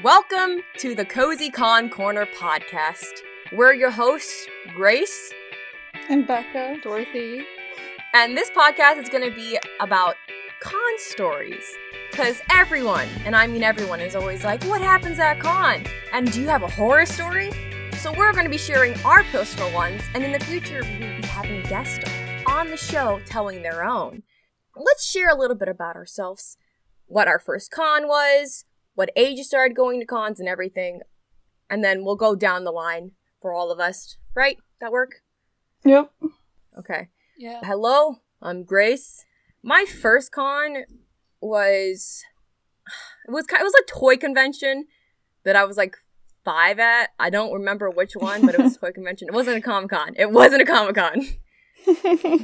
Welcome to the Cozy Con Corner podcast. We're your hosts, Grace and Bekah, Dorothy, and this podcast is going to be about con stories. Because everyone, and I mean everyone, is always like, what happens at con? And do you have a horror story? So we're going to be sharing our personal ones, and in the future we'll be having guests on the show telling their own. Let's share a little bit about ourselves. What our first con was, what age you started going to cons and everything, and then we'll go down the line for all of us. Right? That work? Yep. Okay. Yeah. Hello, I'm Grace. My first con was a toy convention that I was like 5 at. I don't remember which one, but it was a toy convention. It wasn't a Comic-Con. And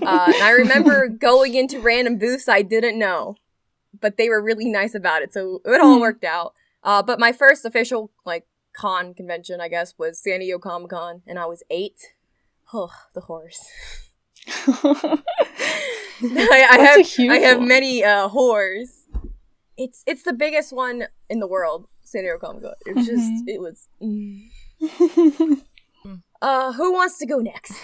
I remember going into random booths I didn't know, but they were really nice about it, so it all worked out. But my first official, con convention, I guess, was San Diego Comic-Con, and I was 8. Oh, the horrors. I have many horrors. It's the biggest one in the world, San Diego Comic-Con. It was just, it was... Who wants to go next?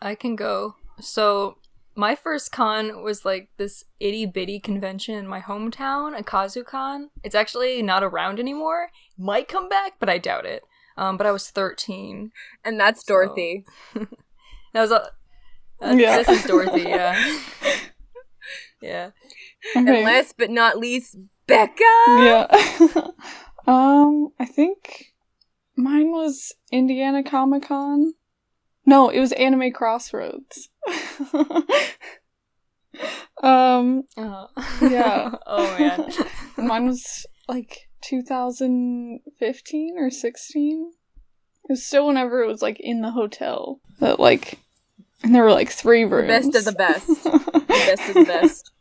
I can go. So, my first con was this itty-bitty convention in my hometown, a KazuCon. It's actually not around anymore. Might come back, but I doubt it. But I was 13. And that's Dorothy. That was This is Dorothy, yeah. Yeah. Okay. And last but not least, Bekah! Yeah. I think mine was Indiana Comic-Con. No, it was Anime Crossroads. Yeah. Oh, man. Mine was 2015 or 16. It was still whenever it was in the hotel. But and there were 3 rooms. The best of the best. The best of the best.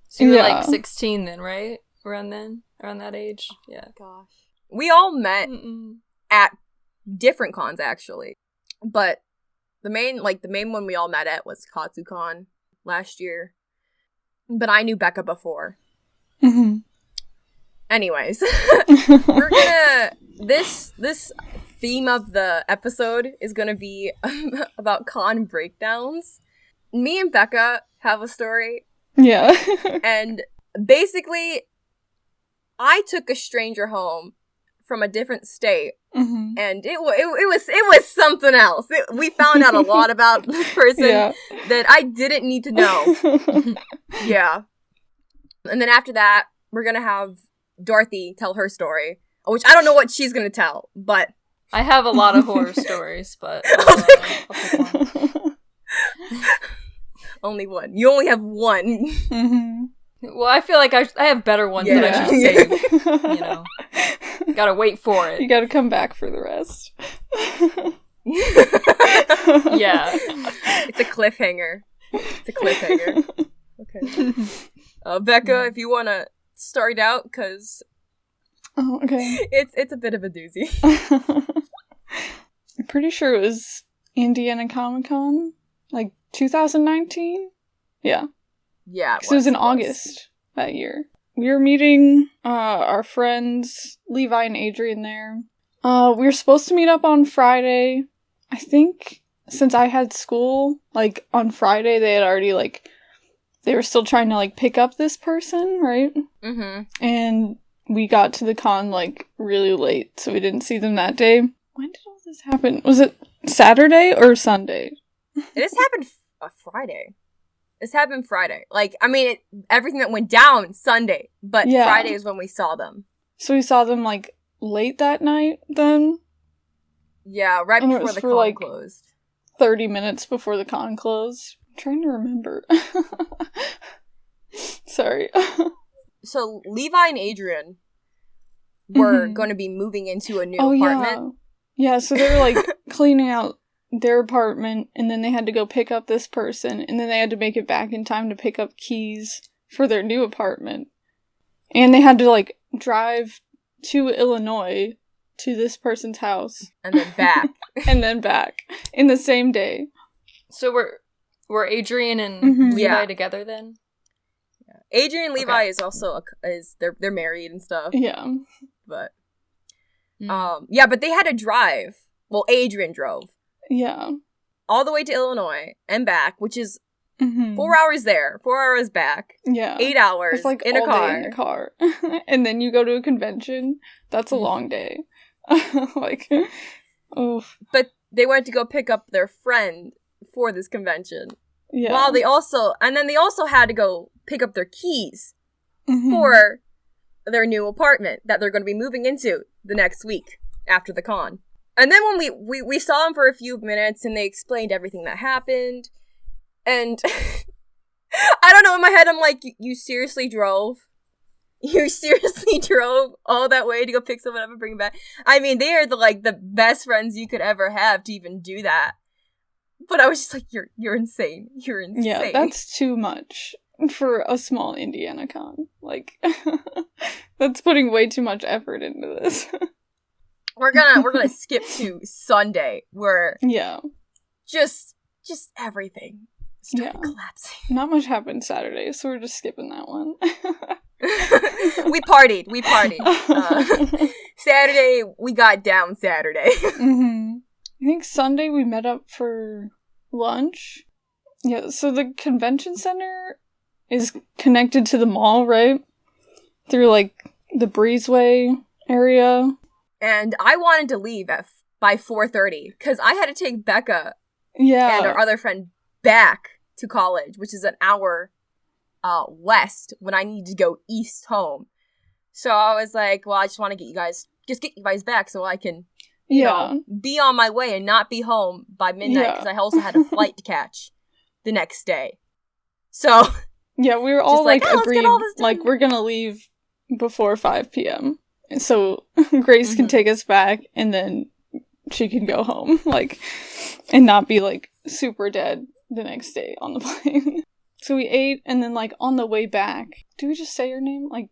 So you were 16 then, right? Around that age? Yeah. Gosh. We all met at different cons, actually. But the main one we all met at was KatsuCon last year. But I knew Bekah before. Mm-hmm. Anyways, we're gonna... This theme of the episode is gonna be about con breakdowns. Me and Bekah have a story. Yeah. And basically, I took a stranger home from a different state, and it was something else. We found out a lot about this person that I didn't need to know. Yeah. And then after that, we're gonna have Dorothy tell her story, which I don't know what she's gonna tell, but I have a lot of horror stories, but I'll pick one. Only one. You only have one. Mm-hmm. Well, I feel like I have better ones that I should save. Gotta wait for it. You gotta come back for the rest. Yeah. It's a cliffhanger. Okay. Bekah, if you wanna start out, because okay. It's a bit of a doozy. I'm pretty sure it was Indiana Comic-Con, 2019? Yeah. Yeah, because it was in August that year. We were meeting our friends, Levi and Adrian there. We were supposed to meet up on Friday. I think since I had school, on Friday, they had already, they were still trying to, pick up this person, right? Mm-hmm. And we got to the con, really late, so we didn't see them that day. When did all this happen? Was it Saturday or Sunday? This happened Friday. This happened Friday. Everything that went down Sunday, but Friday is when we saw them. So we saw them, late that night, then? Yeah, right before the con closed. 30 minutes before the con closed. I'm trying to remember. Sorry. So, Levi and Adrian were going to be moving into a new apartment. Yeah, so they were, cleaning out their apartment, and then they had to go pick up this person, and then they had to make it back in time to pick up keys for their new apartment. And they had to, drive to Illinois to this person's house. And then back. And then back. In the same day. So were Adrian and Levi together then? Adrian and Levi Okay. is also they're married and stuff. Yeah. But yeah, but they had to drive. Well, Adrian drove Yeah. all the way to Illinois and back, which is Mhm. 4 hours there, 4 hours back, Yeah. 8 hours It's like in a all car. day in a car. And then you go to a convention. That's a long day. Like, oof. But they went to go pick up their friend for this convention. Yeah. While they also had to go pick up their keys Mhm. for their new apartment that they're going to be moving into the next week after the con. And then when we saw them for a few minutes and they explained everything that happened. And I don't know, in my head I'm like, you seriously drove? You seriously drove all that way to go pick someone up and bring them back? I mean, they are the best friends you could ever have to even do that. But I was just like, you're insane. You're insane. Yeah, that's too much for a small Indiana con. Like, that's putting way too much effort into this. We're gonna skip to Sunday, where Yeah. just everything started Yeah. collapsing. Not much happened Saturday, so we're just skipping that one. We partied. Saturday, we got down Saturday. I think Sunday we met up for lunch. Yeah, so the convention center is connected to the mall, right? Through, like, the breezeway area. And I wanted to leave by 4:30 because I had to take Bekah Yeah. and our other friend back to college, which is an hour west when I need to go east home. So I was like, well, I just want to get you guys back so I can you know, be on my way and not be home by midnight because I also had a flight to catch the next day. So yeah, we were all like let's agreed, get all this done. like we're gonna leave before 5 p.m. so Grace can take us back and then she can go home, like, and not be like super dead the next day on the plane. So we ate, and then like on the way back, do we just say her name? Like,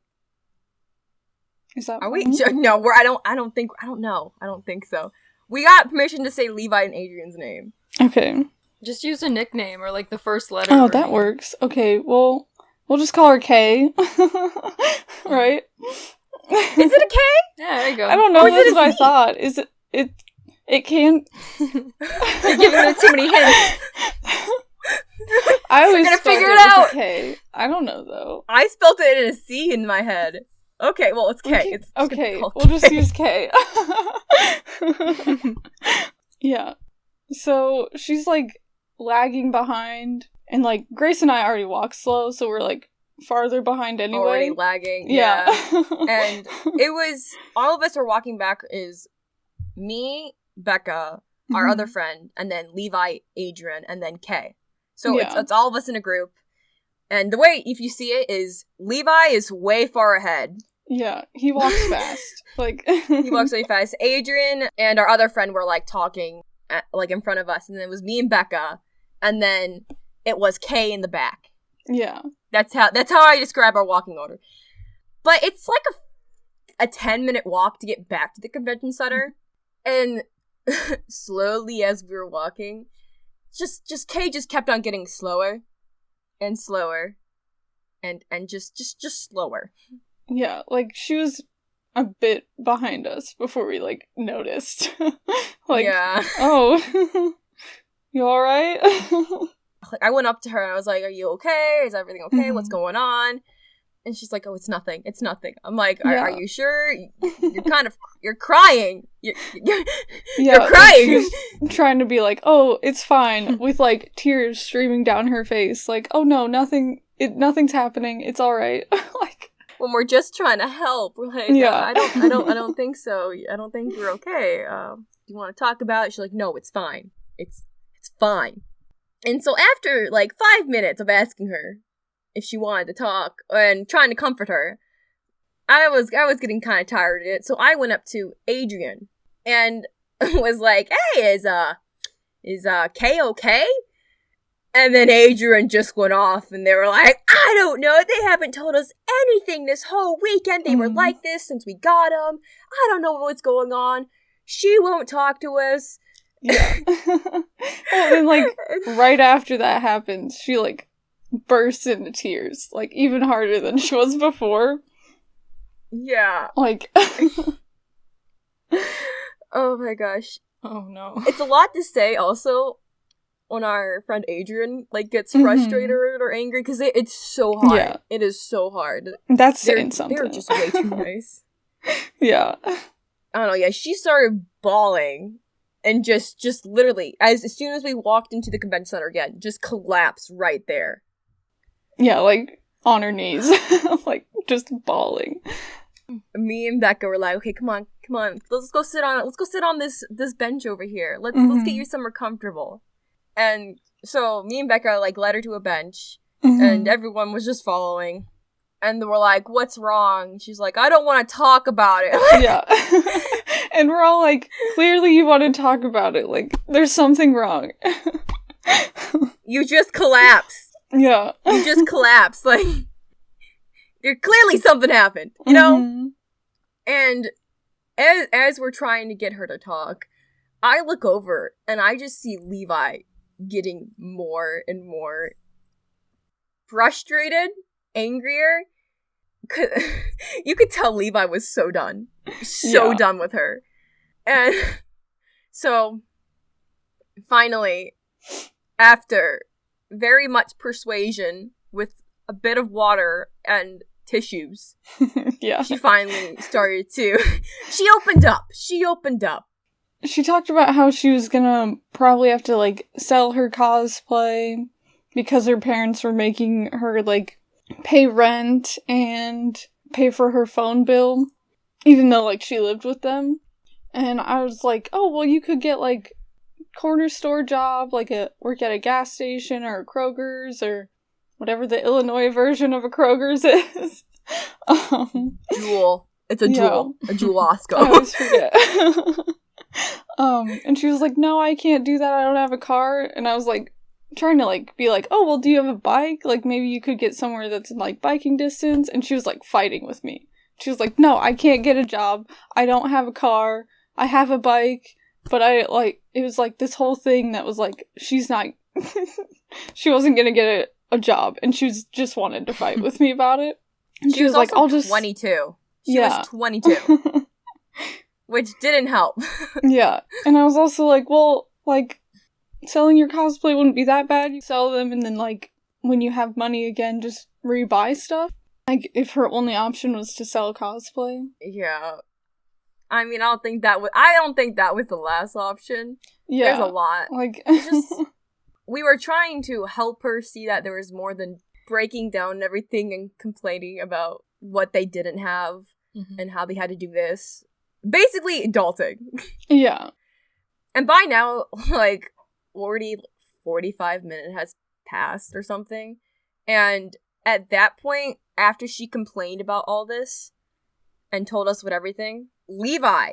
is that? Are we? No, I don't think so. We got permission to say Levi and Adrian's name. Okay. Just use a nickname or like the first letter. Oh, that works. Okay, well, we'll just call her Kay. Right? Is it a K? Yeah, there you go. I don't know. Or is That's it a what I Z? thought. Is it can't. You're giving it too many hints. I always gonna spelled figure it with a out. K. I don't know though. I spelled it in a C in my head. Okay, well, it's K. It's Okay, called we'll just K. use K. Yeah. So she's like lagging behind, and like Grace and I already walk slow, so we're like farther behind anyway. Already lagging. Yeah. And it was, all of us were walking back is me, Bekah, our Mhm. other friend, and then Levi, Adrian, and then Kay. So Yeah. it's all of us in a group. And the way, if you see it, is Levi is way far ahead. Yeah, he walks fast. Like He walks really fast. Adrian and our other friend were like talking like in front of us, and then it was me and Bekah, and then it was Kay in the back. Yeah. That's how I describe our walking order. But it's like a 10-minute walk to get back to the convention center, and slowly as we were walking, just Kay just kept on getting slower and slower, and just slower. Yeah, like she was a bit behind us before we like noticed. Like, yeah. oh, you all right? Like, I went up to her and I was like, "Are you okay? Is everything okay? What's going on?" And she's like, "Oh, it's nothing. It's nothing." I'm like, "Are you sure? You're crying. You're crying." She's trying to be like, "Oh, it's fine," with like tears streaming down her face. Like, "Oh no, nothing's happening. It's all right." Like, when we're just trying to help, we're like, Yeah. I don't think so. I don't think you're okay. Do you want to talk about it? She's like, "No, it's fine. It's fine." And so after like 5 minutes of asking her if she wanted to talk and trying to comfort her, I was getting kind of tired of it. So I went up to Adrian and was like, "Hey, is Kay okay?" And then Adrian just went off, and they were like, "I don't know. They haven't told us anything this whole weekend. They were like this since we got them. I don't know what's going on. She won't talk to us." yeah. And then like right after that happens, she like bursts into tears, like, even harder than she was before. Yeah. Like... Oh my gosh. Oh no. It's a lot to say also when our friend Adrian, like, gets frustrated or angry, because it's so hard. Yeah. It is so hard. That's saying something. They're just way too nice. Yeah. I don't know, yeah, she started bawling, and just literally, as soon as we walked into the convention center again, just collapsed right there. Yeah, like, on her knees. Like, just bawling. Me and Bekah were like, okay, come on, let's go sit on this bench over here. Let's get you somewhere comfortable. And so me and Bekah, like, led her to a bench, and everyone was just following. And we're like, what's wrong? She's like, I don't want to talk about it. Yeah. And we're all like, clearly you want to talk about it. Like, there's something wrong. You just collapsed. Yeah. You just collapsed. Like, clearly something happened, you know? And as we're trying to get her to talk, I look over and I just see Levi getting more and more frustrated, angrier. You could tell Levi was so done. Done with her. And so, finally, after very much persuasion with a bit of water and tissues, yeah, she finally started to... She opened up. She talked about how she was gonna probably have to, like, sell her cosplay because her parents were making her, like, pay rent and pay for her phone bill, even though, like, she lived with them. And I was like, oh, well, you could get, like, corner store job, like, work at a gas station or a Kroger's or whatever the Illinois version of a Kroger's is. Jewel. It's a jewel. A jewel-osco. I always forget. And she was like, no, I can't do that, I don't have a car. And I was like, trying to, like, be like, oh, well, do you have a bike? Like, maybe you could get somewhere that's in, like, biking distance. And she was, like, fighting with me. She was like, no, I can't get a job, I don't have a car, I have a bike, but it was, like, this whole thing that was, like, she's not, she wasn't gonna get a job, and she just wanted to fight with me about it. And she was like, also I'll just... 22. She was 22. Which didn't help. Yeah. And I was also like, well, like, selling your cosplay wouldn't be that bad. You sell them, and then, like, when you have money again, just rebuy stuff. Like, if her only option was to sell cosplay. Yeah. I mean, I don't think that was the last option. Yeah. There's a lot. Like, we were trying to help her see that there was more than breaking down everything and complaining about what they didn't have and how they had to do this. Basically, adulting. Yeah. And by now, like, 45 minutes has passed or something. And at that point, after she complained about all this and told us everything, Levi.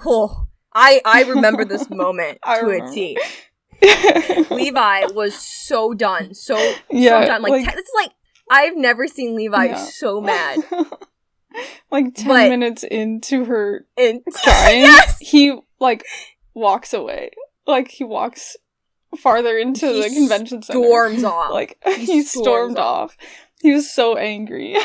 Oh, I remember this moment to a T. Levi was so done. So done. Like, it's like, I've never seen Levi so mad. Like, 10 minutes into her crying, he, like, walks away. Like, he walks farther into the convention center. Storms off. Like, he stormed off. He was so angry.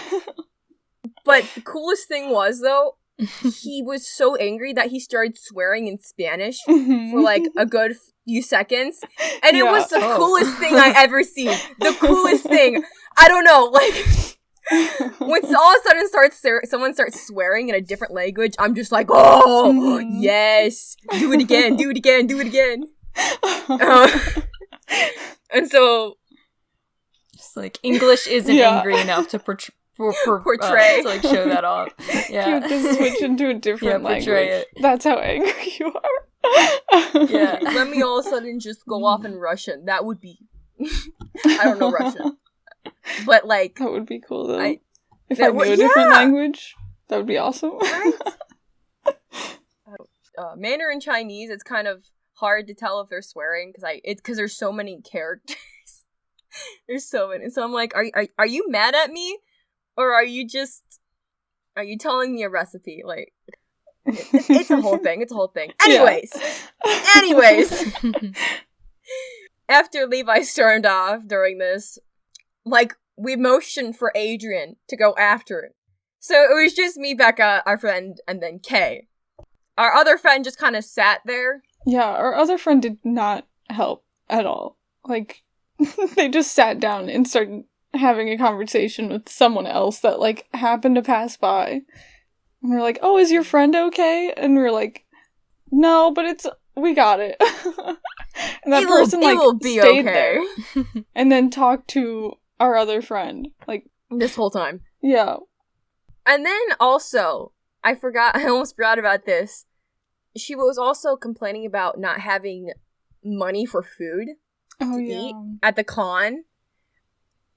But the coolest thing was, though, he was so angry that he started swearing in Spanish for, like, a good few seconds. And it was the coolest thing I ever seen. The coolest thing. I don't know, like... When all of a sudden someone starts swearing in a different language, I'm just like, oh, yes, do it again. And so, just like, English isn't angry enough to portray to, like, show that off. Yeah, you just switch into a different language. It. That's how angry you are. Yeah, let me all of a sudden just go off in Russian. That would be, I don't know Russian. But, like... That would be cool, though. If I knew a different language, that would be awesome. Right? Mandarin Chinese, it's kind of hard to tell if they're swearing, because there's so many characters. There's so many. So I'm like, are you mad at me? Or are you telling me a recipe? Like, it's a whole thing. Anyways. after Levi stormed off during this, like, we motioned for Adrian to go after it. So it was just me, Bekah, our friend, and then Kay. Our other friend just kind of sat there. Yeah, our other friend did not help at all. Like, they just sat down and started having a conversation with someone else that, like, happened to pass by. And we're like, oh, is your friend okay? And we're like, no, but we got it. And that person, like, stayed there. And then talked to our other friend. Like, this whole time. Yeah. And then also, I almost forgot about this. She was also complaining about not having money for food to eat at the con.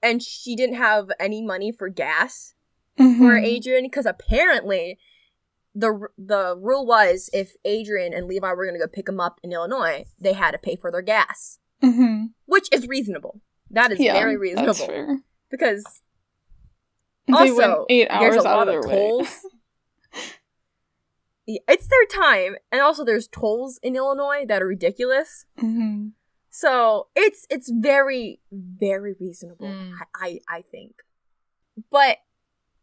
And she didn't have any money for gas for Adrian, because apparently the rule was if Adrian and Levi were going to go pick him up in Illinois, they had to pay for their gas. Which is reasonable. That is very reasonable. That's fair. Because they also, went 8 hours there's a out lot of of their tolls. It's their time. And also there's tolls in Illinois that are ridiculous. So it's very, very reasonable, I think. But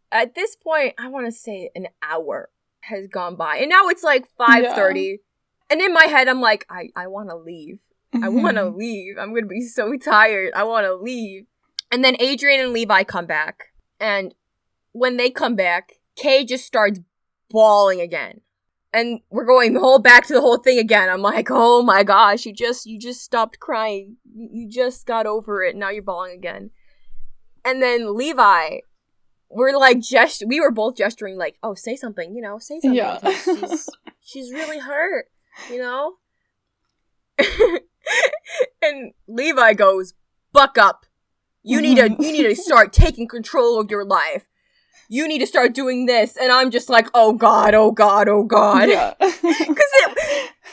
at this point, I want to say an hour has gone by. And now it's like 5:30. Yeah. And in my head, I'm like, I want to leave. I want to leave. I'm going to be so tired. I want to leave. And then Adrian and Levi come back. And when they come back, Kay just starts bawling again. And we're going back to the whole thing again. I'm like, oh my gosh, you just stopped crying. You just got over it. Now you're bawling again. And then Levi, we were both gesturing like, oh, say something, say something. Yeah. She's really hurt, And Levi goes, buck up. You need to start taking control of your life. You need to start doing this. And I'm just like, oh God, oh God, oh God. Yeah. Because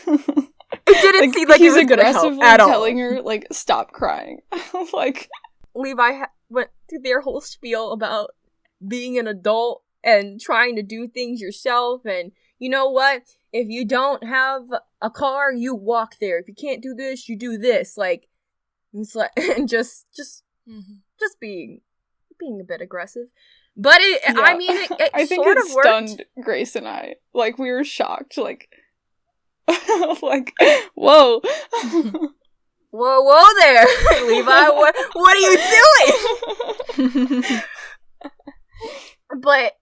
it didn't seem like it was going to help at all. Telling her, like, stop crying. Like, Levi went through their whole spiel about being an adult and trying to do things yourself. And you know what? If you don't have a car, you walk there. If you can't do this, you do this. Like, it's like, and just being a bit aggressive. But I mean, it I think sort it of worked. Stunned Grace and I. Like, we were shocked. Like, whoa. Whoa there, Levi. What are you doing? But,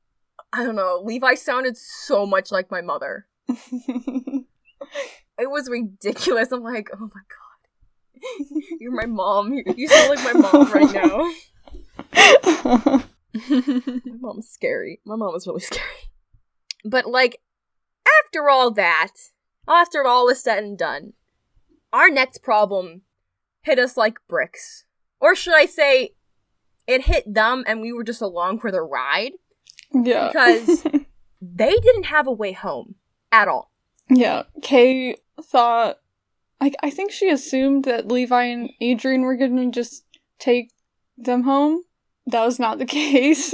I don't know. Levi sounded so much like my mother. It was ridiculous. I'm like, oh my God. You're my mom. You sound like my mom right now. My mom's scary. My mom is really scary. But, like, after all is said and done, our next problem hit us like bricks. Or should I say, it hit them and we were just along for the ride. Yeah. Because they didn't have a way home at all. Yeah. Kay thought, I think she assumed that Levi and Adrian were gonna just take them home. That was not the case.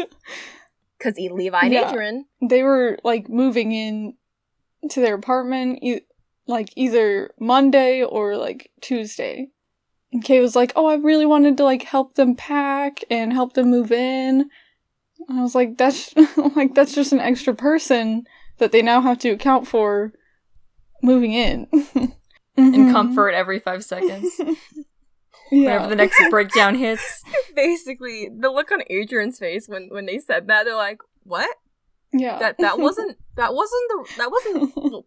Because Levi and Adrian. They were, like, moving in to their apartment, either Monday or, like, Tuesday. And Kay was like, oh, I really wanted to, like, help them pack and help them move in. And I was like, that's just an extra person that they now have to account for moving in. And comfort every 5 seconds. Yeah. Whenever the next breakdown hits. Basically, the look on Adrian's face when they said that, they're like, what? Yeah. That wasn't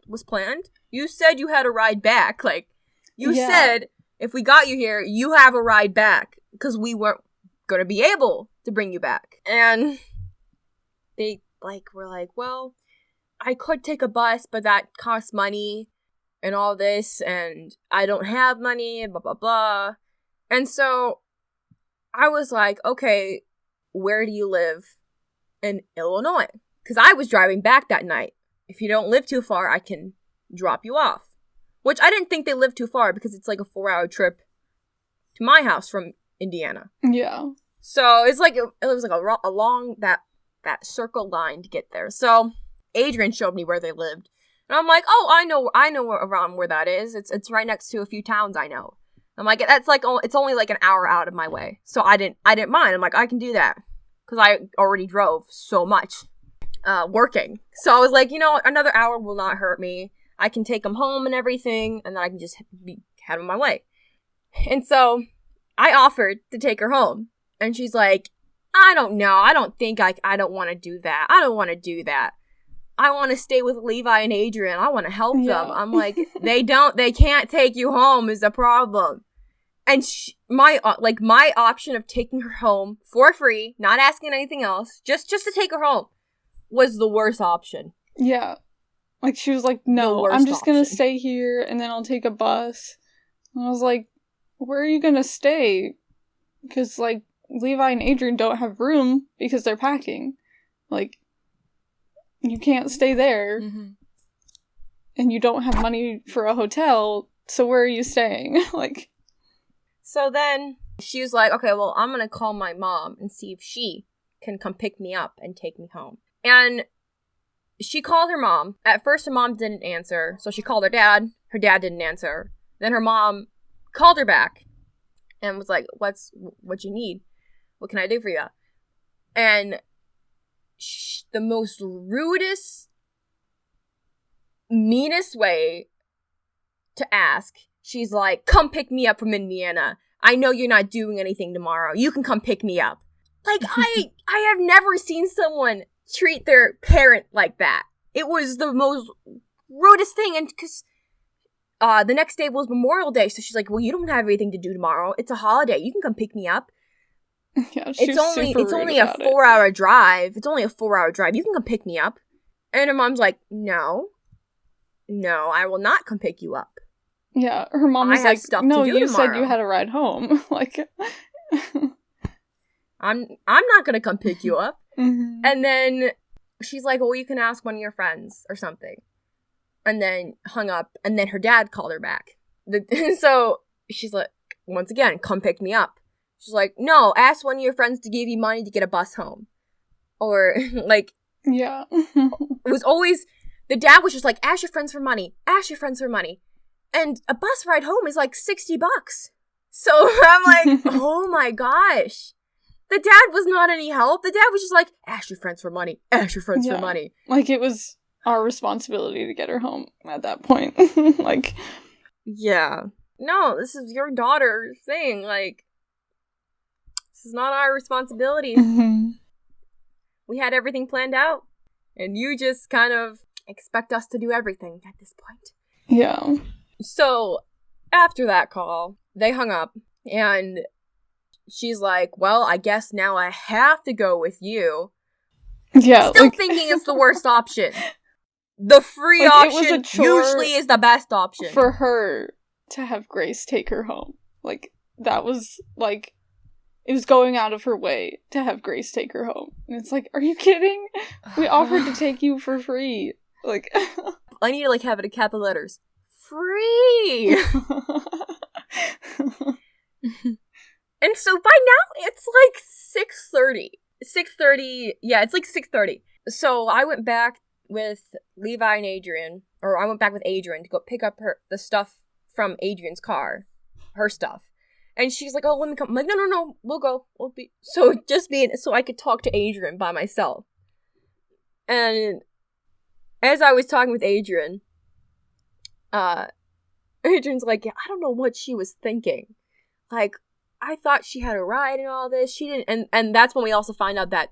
was planned. You said you had a ride back. Like, you said if we got you here, you have a ride back because we weren't gonna be able to bring you back. And they were like, well, I could take a bus, but that costs money and all this, and I don't have money, blah blah blah. And so I was like, okay, where do you live in Illinois? Because I was driving back that night. If you don't live too far, I can drop you off. Which I didn't think they lived too far because it's like a 4-hour trip to my house from Indiana. Yeah. So it's like, it was like a long, that circle line to get there. So Adrian showed me where they lived. And I'm like, oh, I know around where that is. It's right next to a few towns I know. I'm like, that's like, it's only like an hour out of my way. So I didn't mind. I'm like, I can do that. Because I already drove so much working. So I was like, another hour will not hurt me. I can take him home and everything, and then I can just head on my way. And so I offered to take her home. And she's like, I don't know. I don't think I don't want to do that. I don't want to do that. I want to stay with Levi and Adrian. I want to help them. I'm like, they can't take you home is the problem. And my option of taking her home for free, not asking anything else, just to take her home, was the worst option. Yeah. Like, she was like, no, I'm just going to stay here, and then I'll take a bus. And I was like, where are you going to stay? Because, like, Levi and Adrian don't have room because they're packing. Like, you can't stay there. Mm-hmm. And you don't have money for a hotel, so where are you staying? Like... So then she was like, okay, well, I'm going to call my mom and see if she can come pick me up and take me home. And she called her mom. At first, her mom didn't answer. So she called her dad. Her dad didn't answer. Then her mom called her back and was like, what you need? What can I do for you? And the most rudest, meanest way to ask, she's like, come pick me up from Indiana. I know you're not doing anything tomorrow. You can come pick me up. Like, I have never seen someone treat their parent like that. It was the most rudest thing. And because the next day was Memorial Day. So she's like, well, you don't have anything to do tomorrow. It's a holiday. You can come pick me up. Yeah, it's only a 4-hour drive. It's only a 4-hour drive. You can come pick me up. And her mom's like, no, I will not come pick you up. Yeah, her mom was like, no, you said you had a ride home. Like, I'm not gonna come pick you up. Mm-hmm. And then she's like, well, you can ask one of your friends or something. And then hung up, and then her dad called her back. So she's like, once again, come pick me up. She's like, no, ask one of your friends to give you money to get a bus home. Or, like... Yeah. It was always... The dad was just like, ask your friends for money. Ask your friends for money. And a bus ride home is like $60. So I'm like, oh my gosh. The dad was not any help. The dad was just like, ask your friends for money. Ask your friends for money. Like, it was our responsibility to get her home at that point. Like... Yeah. No, this is your daughter's thing. Like, this is not our responsibility. Mm-hmm. We had everything planned out. And you just kind of expect us to do everything at this point. Yeah. So, after that call, they hung up, and she's like, well, I guess now I have to go with you. Yeah. Still thinking it's the worst option. The free option usually is the best option. For her to have Grace take her home. Like, that was, like, it was going out of her way to have Grace take her home. And it's like, are you kidding? We offered to take you for free. Like... I need to, like, have it in capital letters. Free! And so by now, it's like 6:30. 6:30, yeah, it's like 6:30. So I went back with Levi and Adrian, or I went back with Adrian to go pick up the stuff from Adrian's car. Her stuff. And she's like, oh, let me come. I'm like, no, we'll go. So I could talk to Adrian by myself. And as I was talking with Adrian, Adrian's like, yeah, I don't know what she was thinking. Like, I thought she had a ride and all this. She didn't. And that's when we also found out that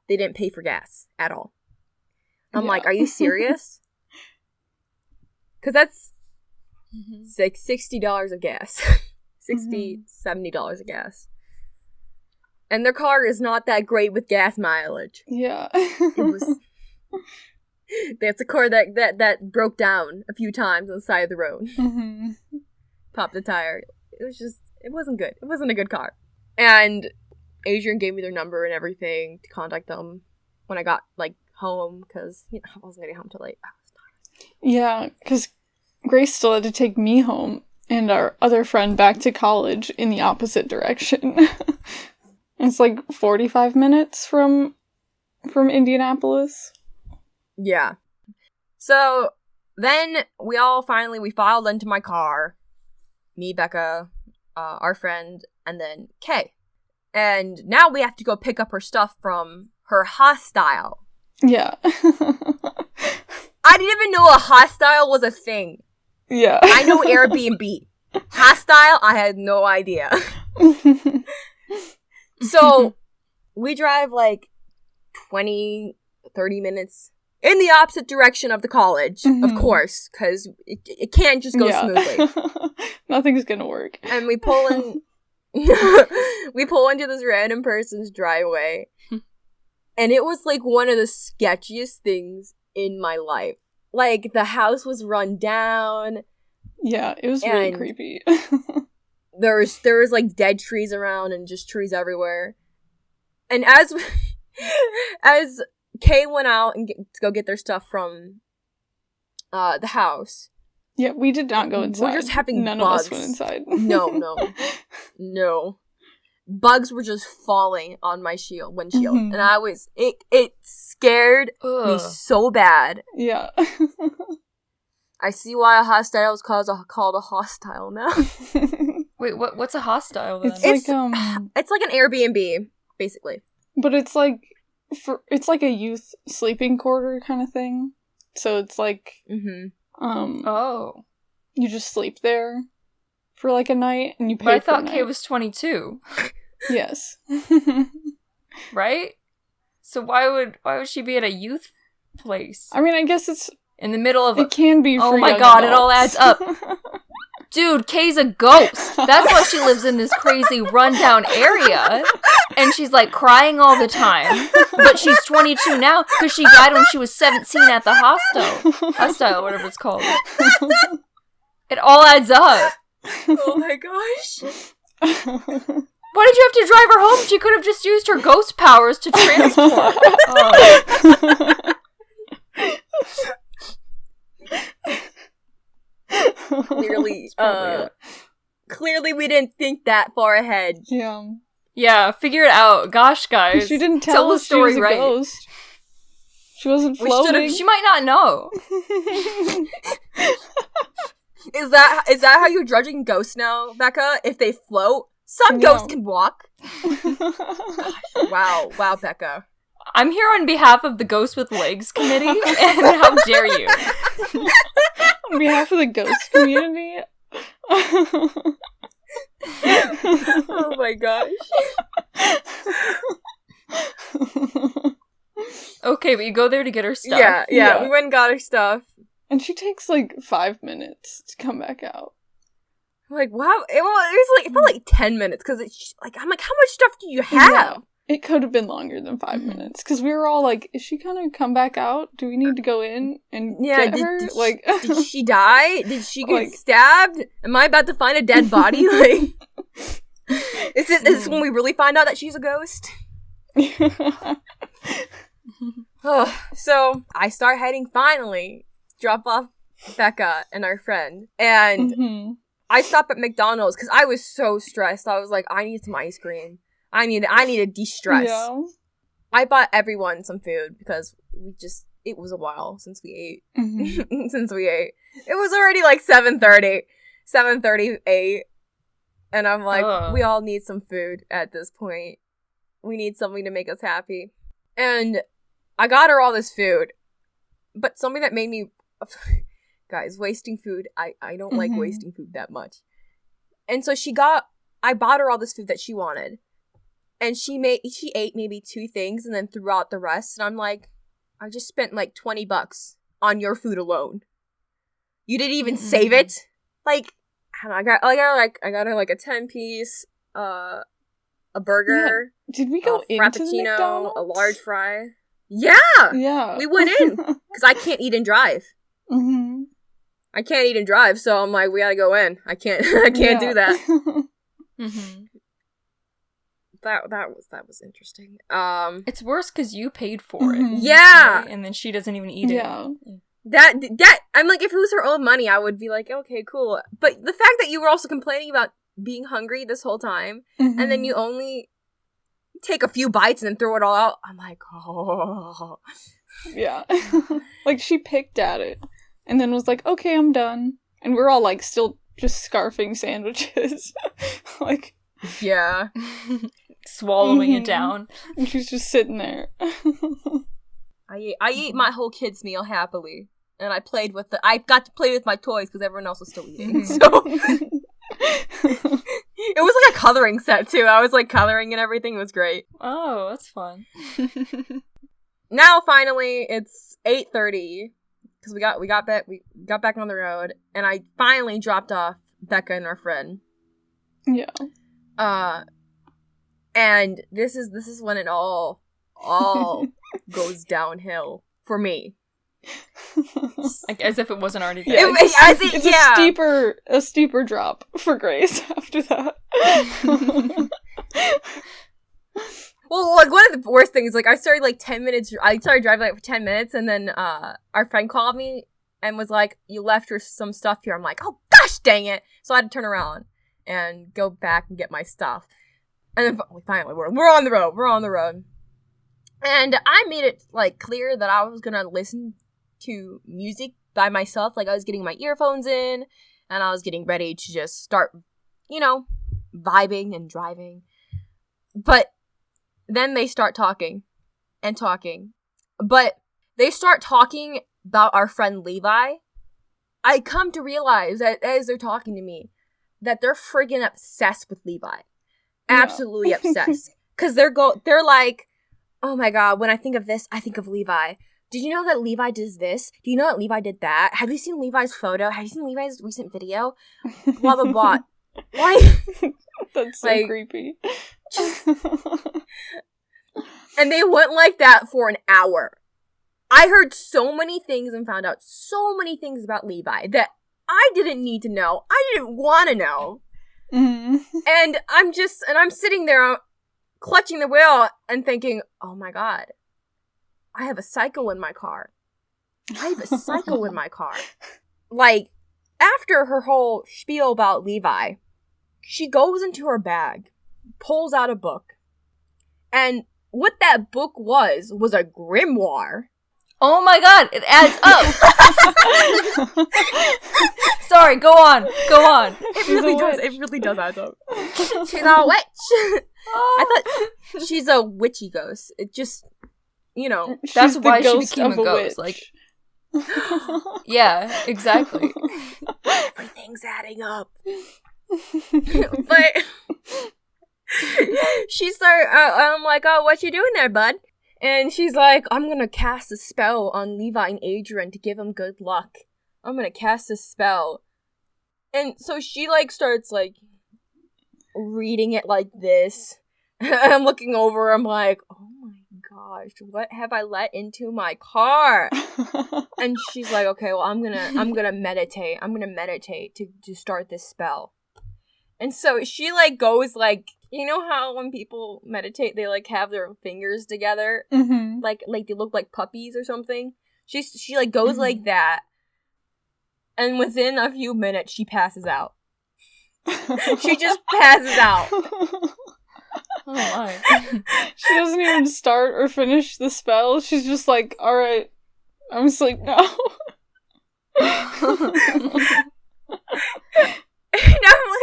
they didn't pay for gas at all. I'm like, are you serious? Because that's like $60 of gas. $60, $70 of gas. And their car is not that great with gas mileage. Yeah. It was... That's a car that broke down a few times on the side of the road. Mm-hmm. Popped the tire. It wasn't good. It wasn't a good car. And Adrian gave me their number and everything to contact them when I got, like, home, because I wasn't getting home till late. I was tired. Yeah, because Grace still had to take me home and our other friend back to college in the opposite direction. It's like 45 minutes from Indianapolis. Yeah. So then we filed into my car. Me, Bekah, our friend, and then Kay. And now we have to go pick up her stuff from her hostile. Yeah. I didn't even know a hostile was a thing. Yeah. I know Airbnb. Hostile, I had no idea. So, we drive like 20, 30 minutes in the opposite direction of the college, of course, because it can't just go smoothly. Nothing's gonna work. And we pull in... we pull into this random person's driveway. And it was like one of the sketchiest things in my life. Like, the house was run down. Yeah, it was really creepy. there was like dead trees around and just trees everywhere. And as Kay went out and to go get their stuff from the house. Yeah, we did not go inside. We're just having None bugs. of us went inside. No. Bugs were just falling on my windshield. And I was, it scared me so bad. Yeah. I see why a hostile is called a hostile now. Wait, what's a hostile then? It's like an Airbnb, basically. But it's like a youth sleeping quarter kind of thing. So it's like you just sleep there for like a night and you pay. But I thought Kay was 22. Yes. Right? So why would she be at a youth place? I mean, I guess it's in the middle of it can be for oh my young god, adults. it all adds up. Dude, Kay's a ghost. That's why she lives in this crazy rundown area. And she's like crying all the time. But she's 22 now because she died when she was 17 at the hostel, whatever it's called. It all adds up. Oh my gosh. Why did you have to drive her home? She could have just used her ghost powers to transport. Clearly we didn't think that far ahead. Yeah, figure it out. Gosh, guys. She didn't tell the us story she was a right. ghost. She wasn't floating. She might not know. Is that how you're judging ghosts now, Bekah? If they float? Some ghosts can walk. Gosh, wow, Bekah. I'm here on behalf of the Ghost with Legs committee, and how dare you? On behalf of the ghost community? Oh my gosh. Okay, but you go there to get her stuff. Yeah. We went and got her stuff. And she takes like 5 minutes to come back out. Like, wow. It felt like 10 minutes, because I'm like, how much stuff do you have? Yeah. It could have been longer than 5 minutes, because we were all like, is she gonna come back out? Do we need to go in and get her? Did she die? Did she get stabbed? Am I about to find a dead body? Like, is this when we really find out that she's a ghost? So, I start heading finally, drop off Bekah and our friend, and I stop at McDonald's, because I was so stressed. I was like, I need some ice cream. I need to de-stress. Yeah. I bought everyone some food because it was a while since we ate. Since we ate. It was already like 7:38. And I'm like, we all need some food at this point. We need something to make us happy. And I got her all this food. But something that made me... Guys, wasting food. I don't like wasting food that much. And so I bought her all this food that she wanted. And she ate maybe 2 things and then threw out the rest. And I'm like, I just spent like $20 on your food alone. You didn't even save it. Like, I got her like a 10-piece, a burger. Yeah. Did we go into the McDonald's? A large fry. Yeah. Yeah. We went in because I can't eat and drive. I can't eat and drive, so I'm like, we gotta go in. I can't do that. That was interesting. It's worse because you paid for it. Yeah. Right? And then she doesn't even eat it. That I'm like, if it was her own money, I would be like, okay, cool. But the fact that you were also complaining about being hungry this whole time, and then you only take a few bites and then throw it all out, I'm like, oh. Yeah. Like, she picked at it. and then was like, okay, I'm done. And we're all, like, still just scarfing sandwiches. Like... Yeah. Swallowing it down. And she's just sitting there. I ate my whole kid's meal happily. And I got to play with my toys because everyone else was still eating. So it was like a coloring set too. I was like coloring and everything. It was great. Oh, that's fun. Now finally it's 8:30 because we got back on the road, and I finally dropped off Bekah and our friend. Yeah. And this is when it all goes downhill for me. Like, as if it wasn't already there. It's a steeper drop for Grace after that. Well, like, one of the worst things, like, I started driving like for 10 minutes, and then our friend called me and was like, you left some stuff here. I'm like, oh gosh dang it. So I had to turn around and go back and get my stuff. And then finally we're on the road. And I made it like clear that I was gonna listen to music by myself. Like, I was getting my earphones in, and I was getting ready to just start, vibing and driving. But then they start talking. But they start talking about our friend Levi. I come to realize that as they're talking to me, that they're friggin' obsessed with Levi. Absolutely obsessed. Because they're like, oh my god, when I think of this, I think of Levi. Did you know that Levi does this? Do you know that Levi did that? Have you seen Levi's photo? Have you seen Levi's recent video? Blah, blah, blah. Why? That's so creepy. And they went like that for an hour. I heard so many things and found out so many things about Levi that I didn't need to know. I didn't want to know. Mm-hmm. And I'm sitting there clutching the wheel and thinking, oh my god, I have a psycho in my car. Like, after her whole spiel about Levi, she goes into her bag, pulls out a book, and what that book was a grimoire. Oh my god, it adds up! Sorry, go on. It really does add up. She's a witch! I thought she's a witchy ghost. It just, that's why she became a ghost. Like, yeah, exactly. Everything's adding up. But she started, I'm like, oh, what you doing there, bud? And she's like, I'm gonna cast a spell on Levi and Adrian to give them good luck. I'm gonna cast a spell. And so she, starts, reading it like this. I'm looking over, I'm like, oh my gosh, what have I let into my car? And she's like, okay, well, I'm gonna meditate. I'm gonna meditate to start this spell. And so she, goes, you know how when people meditate, they, have their fingers together? Mm-hmm. Like they look like puppies or something? She goes mm-hmm. like that. And within a few minutes, she passes out. She just passes out. Oh my. She doesn't even start or finish the spell. She's just like, alright, I'm asleep now.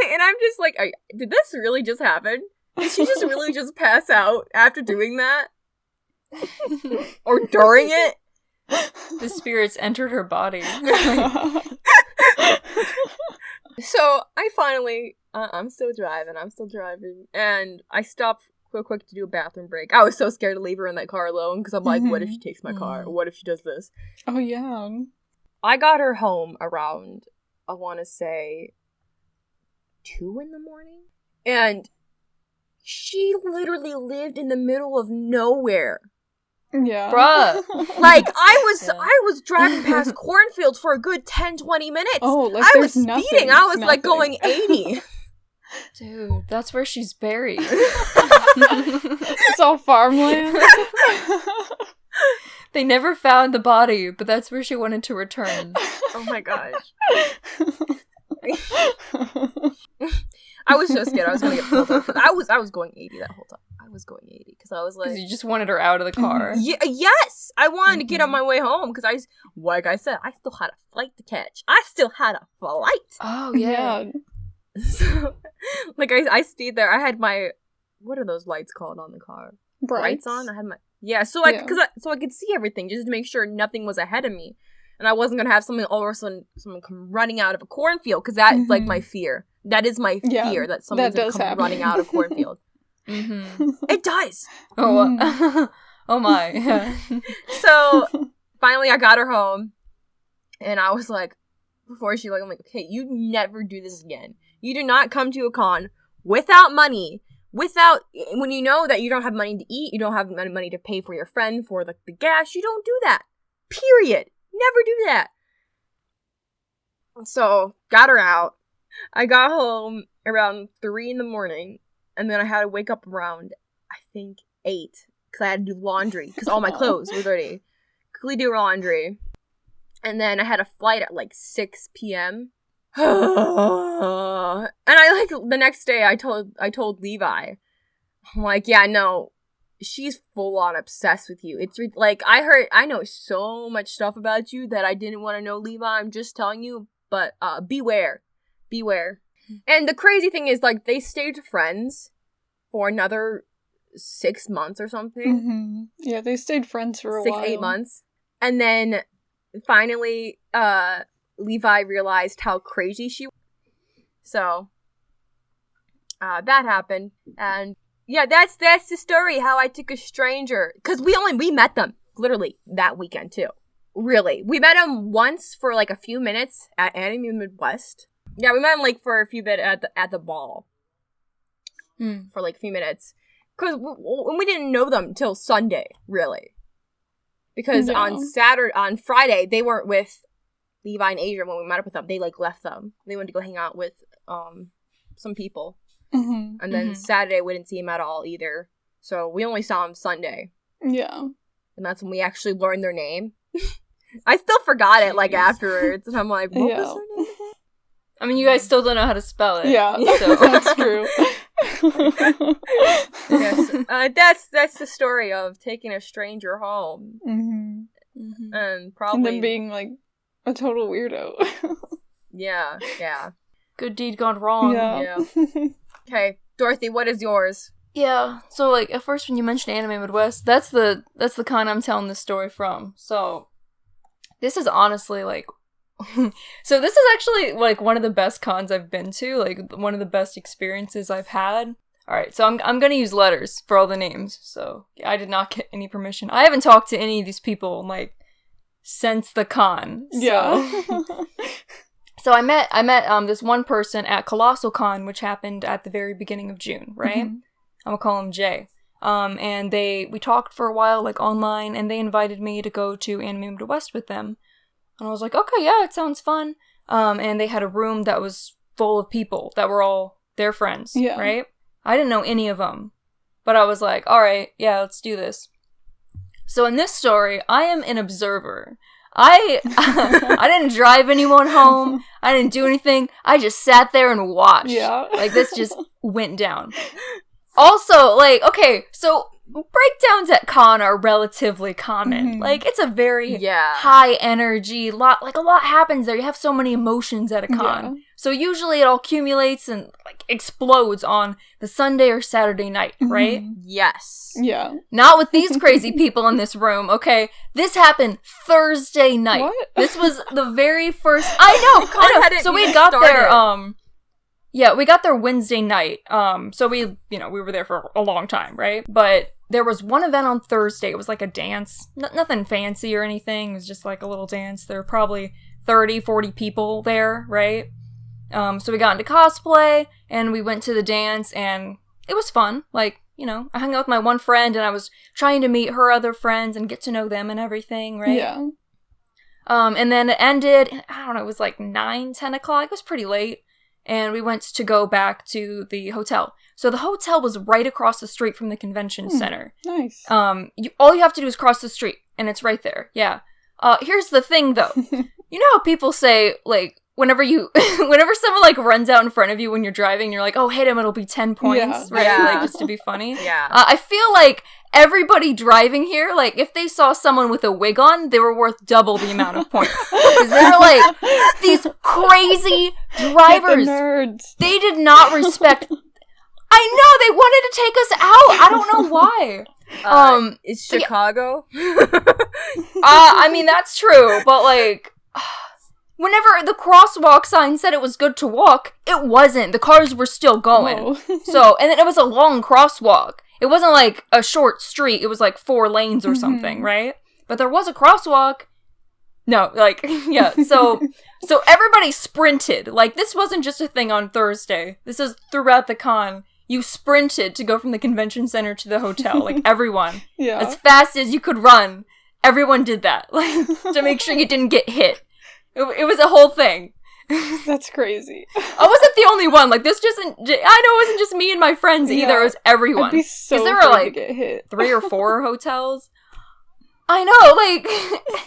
And I'm just like, did this really just happen? Did she just really just pass out after doing that? Or during it? The spirits entered her body. So, I finally, I'm still driving, and I stopped real quick to do a bathroom break. I was so scared to leave her in that car alone, because I'm like, what if she takes my car? What if she does this? Oh, yeah. I got her home around, I want to say, 2 a.m. And she literally lived in the middle of nowhere. Yeah. Bruh. I was driving past cornfields for a good 10-20 minutes. Oh, I was speeding. I was going 80. Dude, that's where she's buried. It's all farmland. They never found the body, but that's where she wanted to return. Oh my gosh. I was so scared I was gonna get pulled over. I was going 80 that whole time. I was going 80 because I was like, you just wanted her out of the car. Yes, I wanted to get on my way home because like I said, I still had a flight to catch. Oh yeah. So, like I stayed there. I had my, what are those lights called on the car? Brights on. I had my so I could see everything just to make sure nothing was ahead of me, and I wasn't gonna have something all of a sudden someone come running out of a cornfield because that's like my fear. That is my fear that someone's gonna come running out of a cornfield. It does. Oh, oh my. So finally, I got her home, and I was like, before she I'm like, okay, you never do this again. You do not come to a con without money, when you know that you don't have money to eat, you don't have money to pay for your friend for the gas. You don't do that. Period. Never do that. So got her out. I got home around 3 a.m, and then I had to wake up around, I think, 8, because I had to do laundry, because all my clothes were dirty. Quickly do laundry. And then I had a flight at, like, 6 p.m. And I, like, the next day, I told Levi, I'm like, yeah, no, she's full-on obsessed with you. It's, like, I know so much stuff about you that I didn't want to know, Levi. I'm just telling you, but, beware. And the crazy thing is, like, they stayed friends for another 6 months or something. Yeah, they stayed friends for a while. 6-8 months. And then, finally, Levi realized how crazy she was. So, that happened. And, yeah, that's the story, how I took a stranger. Because we met them, literally, that weekend, too. Really. We met them once for, like, a few minutes at Anime Midwest. Yeah, we met him, like, for a few minutes at the ball. For, like, a few minutes. Because we didn't know them till Sunday, really. Because on Friday, they weren't with Levi and Adrian when we met up with them. They, like, left them. They went to go hang out with some people. And then Saturday, we didn't see him at all, either. So, we only saw him Sunday. Yeah. And that's when we actually learned their name. I still forgot it, like, afterwards. And I'm like, what was their name again? I mean, you guys still don't know how to spell it. Yeah, so. That's true. Yes, that's the story of taking a stranger home. And probably... And then being, like, a total weirdo. Yeah. Good deed gone wrong. Yeah. Okay, Dorothy, what is yours? Yeah, so, like, at first when you mentioned Anime Midwest, that's the con I'm telling this story from. So, this is honestly, like... So this is actually, like, one of the best cons I've been to, like, one of the best experiences I've had. Alright, so I'm gonna use letters for all the names, so I did not get any permission. I haven't talked to any of these people, like, since the con. So. Yeah. So I met this one person at Colossal Con, which happened at the very beginning of June, right? I'm gonna call him Jay. And we talked for a while, like, online, and they invited me to go to Anime Midwest with them. And I was like, okay, yeah, it sounds fun. And they had a room that was full of people that were all their friends, right? I didn't know any of them. But I was like, all right, yeah, let's do this. So in this story, I am an observer. I didn't drive anyone home. I didn't do anything. I just sat there and watched. Yeah. Like, this just went down. Also, like, okay, so... breakdowns at con are relatively common. Like, it's a very high energy, a lot happens there. You have so many emotions at a con. So usually it all accumulates and, like, explodes on the Sunday or Saturday night, right? Yes. Yeah. Not with these crazy people in this room, okay? This happened Thursday night. What? This was the very first... I know! So we got there, yeah, we got there Wednesday night. So we were there for a long time, right? But there was one event on Thursday. It was like a dance. Nothing fancy or anything. It was just like a little dance. There were probably 30, 40 people there, right? So we got into cosplay, and we went to the dance, and it was fun. Like, I hung out with my one friend, and I was trying to meet her other friends and get to know them and everything, right? Yeah. And then it ended, I don't know, it was like 9, 10 o'clock. It was pretty late. And we went to go back to the hotel. So the hotel was right across the street from the convention center. Nice. All you have to do is cross the street, and it's right there. Yeah. Here's the thing, though. You know how people say, like, whenever someone like runs out in front of you when you're driving, you're like, oh, hit him, it'll be 10 points, right? Yeah. Like, just to be funny. Yeah. I feel like everybody driving here, like, if they saw someone with a wig on, they were worth double the amount of points. Because they're like, these crazy drivers. The nerds. They did not respect... I know, they wanted to take us out. I don't know why. It's Chicago. I mean, that's true, but like... Whenever the crosswalk sign said it was good to walk, it wasn't. The cars were still going. Whoa. So, and then it was a long crosswalk. It wasn't like a short street. It was like 4 lanes or something, right? But there was a crosswalk. No, like, yeah. So everybody sprinted. Like, this wasn't just a thing on Thursday. This is throughout the con. You sprinted to go from the convention center to the hotel. Like, everyone. Yeah. As fast as you could run. Everyone did that. Like, to make sure you didn't get hit. It was a whole thing. That's crazy. I wasn't the only one. Like, this just... I know it wasn't just me and my friends either. It was everyone. I'd be so there were, afraid like, to get hit. 3 or 4 hotels. I know, like...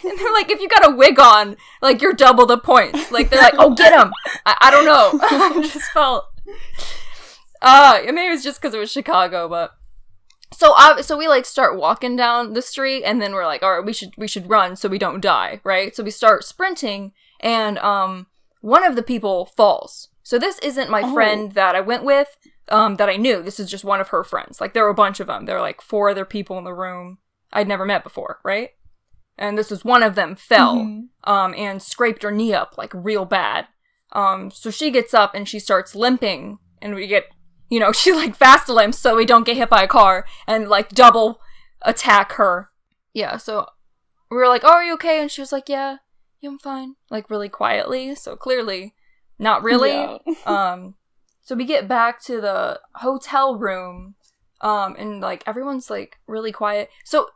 And they're like, if you got a wig on, like, you're double the points. Like, they're like, oh, get him! I don't know. I just felt... maybe it was just because it was Chicago, but... So we, like, start walking down the street, and then we're like, all right, we should run so we don't die, right? So we start sprinting, and, one of the people falls. So this isn't my friend that I went with, that I knew. This is just one of her friends. Like, there were a bunch of them. There were, like, 4 other people in the room I'd never met before, right? And this is one of them fell, and scraped her knee up, like, real bad. So she gets up, and she starts limping, and we get... You know, she, like, fast limps so we don't get hit by a car and, like, double attack her. Yeah, so we were like, oh, are you okay? And she was like, yeah, I'm fine. Like, really quietly. So clearly, not really. Yeah. So we get back to the hotel room, and, like, everyone's, like, really quiet. So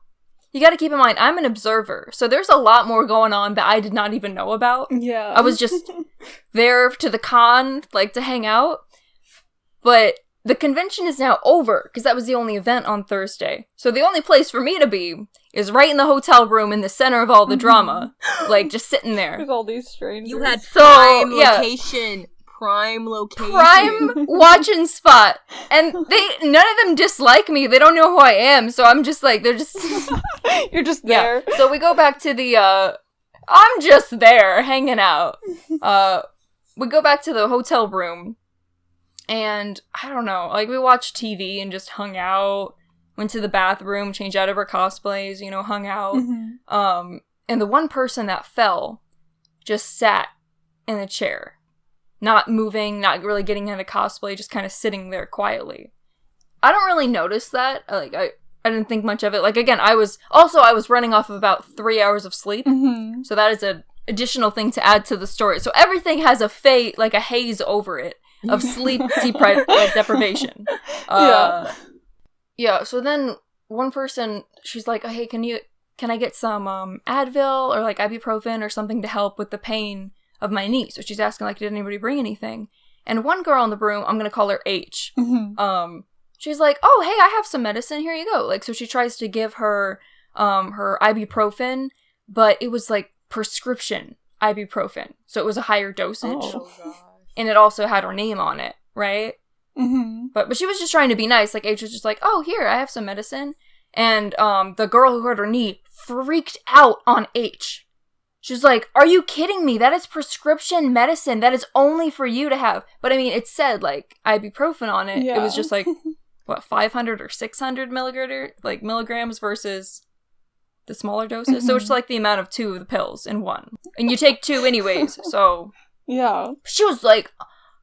you gotta keep in mind, I'm an observer. So there's a lot more going on that I did not even know about. Yeah. I was just there to the con, like, to hang out. But the convention is now over, because that was the only event on Thursday. So the only place for me to be is right in the hotel room in the center of all the drama. Like, just sitting there. With all these strangers. You had prime location. Prime watching spot. And none of them dislike me. They don't know who I am. So I'm just like, they're just... You're just there. Yeah. So we go back to the, I'm just there, hanging out. We go back to the hotel room. And, I don't know, like, we watched TV and just hung out, went to the bathroom, changed out of our cosplays, you know, hung out. And the one person that fell just sat in a chair. Not moving, not really getting into cosplay, just kind of sitting there quietly. I don't really notice that. Like, I didn't think much of it. Like, again, I was running off of about 3 hours of sleep. So that is an additional thing to add to the story. So everything has a haze over it. Of sleep deprivation. Yeah, so then one person, she's like, hey, can I get some Advil or like ibuprofen or something to help with the pain of my knee? So she's asking, like, did anybody bring anything? And one girl in the room, I'm gonna call her H, she's like, oh, hey, I have some medicine, here you go. Like, so she tries to give her her ibuprofen, but it was like prescription ibuprofen. So it was a higher dosage. Oh, gosh. And it also had her name on it, right? But she was just trying to be nice. Like, H was just like, oh, here, I have some medicine. And the girl who hurt her knee freaked out on H. She's like, are you kidding me? That is prescription medicine. That is only for you to have. But I mean, it said, like, ibuprofen on it. Yeah. It was just like, what, 500 or 600 milligrams versus the smaller doses? So it's like the amount of 2 of the pills in one. And you take 2 anyways, so... Yeah. She was, like,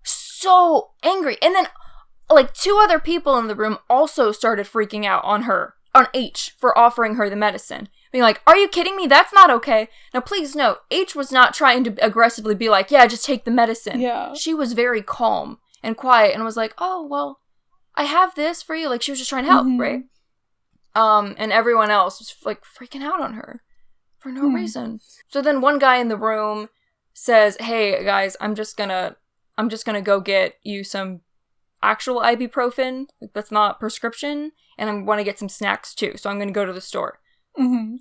so angry. And then, like, 2 other people in the room also started freaking out on H, for offering her the medicine. Being like, are you kidding me? That's not okay. Now, please note, H was not trying to aggressively be like, yeah, just take the medicine. Yeah. She was very calm and quiet and was like, oh, well, I have this for you. Like, she was just trying to help, right? And everyone else was, like, freaking out on her for no reason. So then one guy in the room says, hey guys, I'm just gonna go get you some actual ibuprofen that's not prescription, and I want to get some snacks too, so I'm gonna go to the store.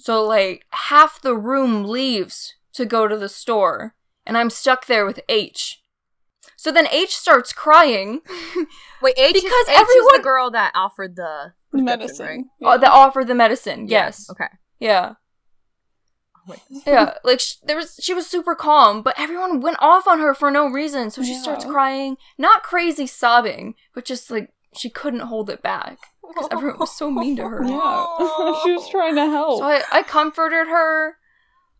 So like half the room leaves to go to the store, and I'm stuck there with H. So then H starts crying. Wait, H because is the girl that offered the medicine, right? Yeah. That offered the medicine, yes. Okay. Yeah. Oh, wait. Yeah, like, she was super calm, but everyone went off on her for no reason, so she starts crying. Not crazy sobbing, but just, like, she couldn't hold it back. Because everyone was so mean to her. Yeah. She was trying to help. So I comforted her.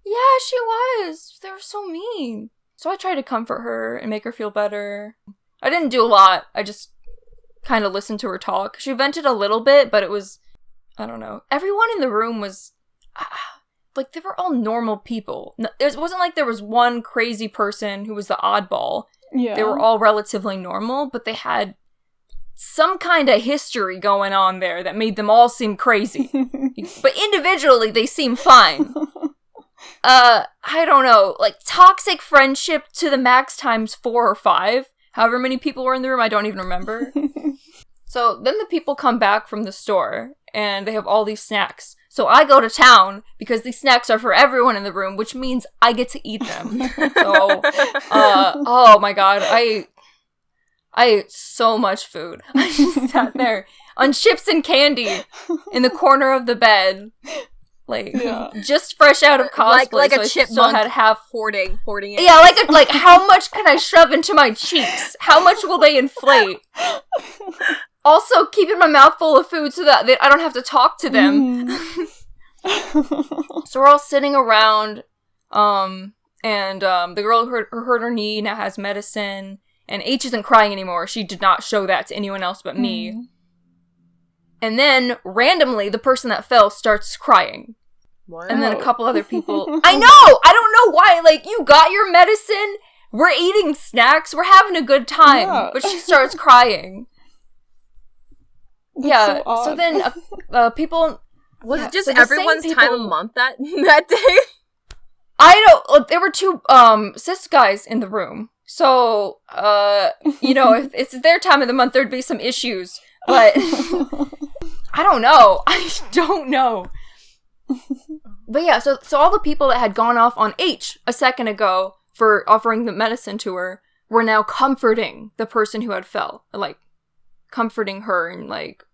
Yeah, she was. They were so mean. So I tried to comfort her and make her feel better. I didn't do a lot. I just kind of listened to her talk. She vented a little bit, but it was, I don't know. Everyone in the room was, like, they were all normal people. It wasn't like there was one crazy person who was the oddball. Yeah. They were all relatively normal, but they had some kind of history going on there that made them all seem crazy. But individually, they seem fine. I don't know, like, toxic friendship to the max times 4 or 5. However many people were in the room, I don't even remember. So then the people come back from the store, and they have all these snacks. So I go to town, because these snacks are for everyone in the room, which means I get to eat them. So, oh my god, I ate so much food. I just sat there on chips and candy in the corner of the bed. Like, just fresh out of cosplay, like so a I chipmunk still had half hoarding it. Yeah, like how much can I shove into my cheeks? How much will they inflate? Also, keeping my mouth full of food so that I don't have to talk to them. So we're all sitting around, and the girl who hurt her knee now has medicine, and H isn't crying anymore. She did not show that to anyone else but me. And then, randomly, the person that fell starts crying. Wow. And then a couple other people... I know! I don't know why! Like, you got your medicine, we're eating snacks, we're having a good time. Yeah. But she starts crying. That's so then people... Was it just everyone's time of month that day? I don't... There were 2 cis guys in the room. So, you know, if it's their time of the month, there'd be some issues. But... I don't know. I don't know. But yeah, so all the people that had gone off on H a second ago for offering the medicine to her were now comforting the person who had fell. Like, comforting her and, like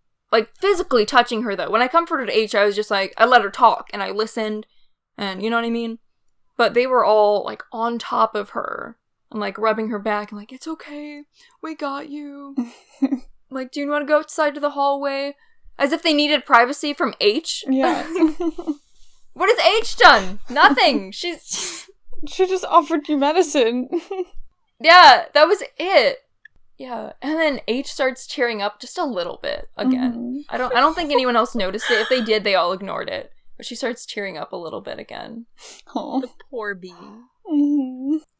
physically touching her, though. When I comforted H, I was just like, I let her talk, and I listened, and you know what I mean? But they were all, like, on top of her, and, like, rubbing her back, and like, it's okay, we got you. Like, do you want to go outside to the hallway? As if they needed privacy from H. Yeah. What has H done? Nothing. She just offered you medicine. Yeah, that was it. Yeah, and then H starts tearing up just a little bit again. I don't think anyone else noticed it. If they did, they all ignored it. But she starts tearing up a little bit again. Oh, the poor bee.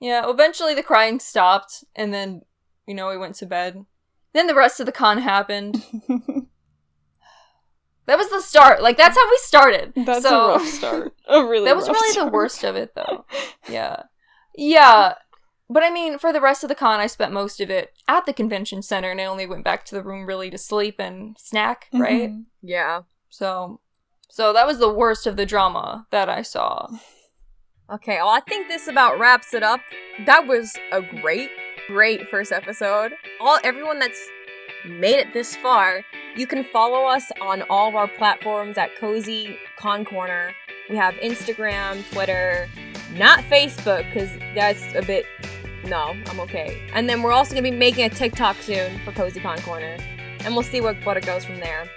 Yeah, eventually the crying stopped, and then, you know, we went to bed. Then the rest of the con happened. That was the start. Like, that's how we started. That's a rough start. A really that was rough really start. The worst of it, though. Yeah. Yeah. But I mean, for the rest of the con, I spent most of it at the convention center, and I only went back to the room really to sleep and snack, right? Yeah. So that was the worst of the drama that I saw. Okay, well, I think this about wraps it up. That was a great first episode. Everyone that's made it this far, you can follow us on all of our platforms at Cozy Con Corner. We have Instagram, Twitter, not Facebook, because that's a bit... No, I'm okay. And then we're also going to be making a TikTok soon for Cozy Con Corner. And we'll see what it goes from there.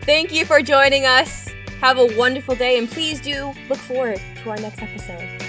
Thank you for joining us. Have a wonderful day, and please do look forward to our next episode.